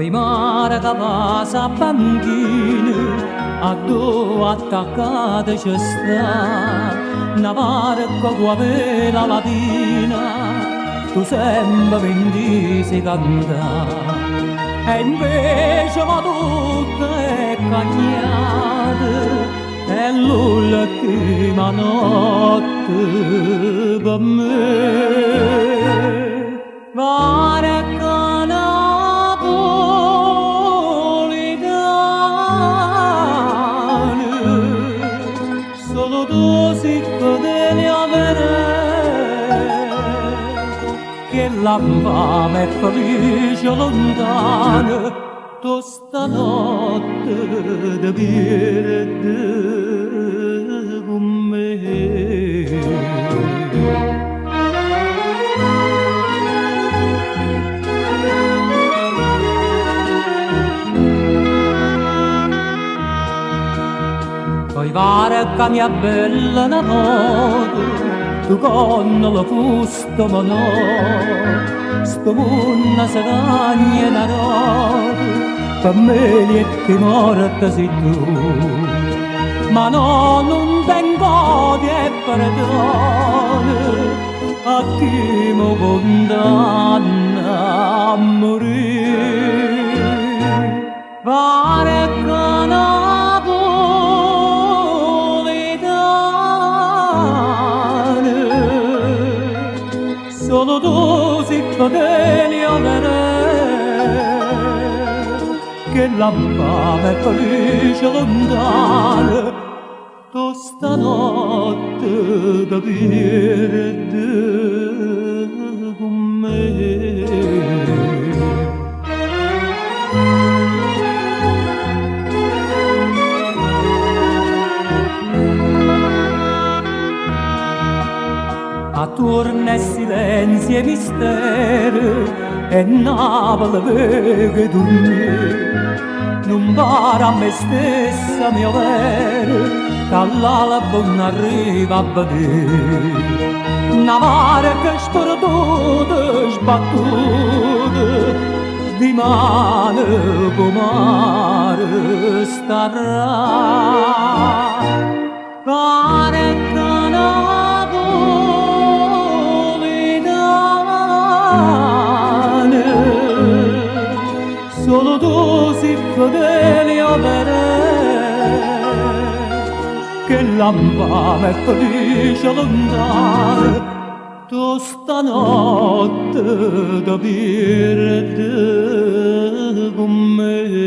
poi mare che passa a banchine, a due attaccate ci sta, una barca come la latina, tu sempre vendisi cantare. E invece ma tutta è cagnata, è l'ultima notte per me. Varca napolitana, solo tu si fedeli a vedere, che la fame è felice lontana, tu stanotte da verde con me. Poi varca mia bella notte, tu con la fusta monò, sto mondo si cagna da notte, per me lietti morta sei tu. Ma no, non tengo di perdono a chi mi condanna a morire. Varca napolitana, solo tu si fedeli a vedere, che la fame è felice lontana, tu stanotte da verde con me. Attorno è silenzio e mistero, e Napoli vega dormire. Non para a me stessa mio vero, che all'alba non arriva a vedere. Una barca sperduta, sbattuta, di mano con mare starà. Barca napolitana, solo tu si fedeli a vedere, che la fame è felice lontana, tu stanotte da verde con me.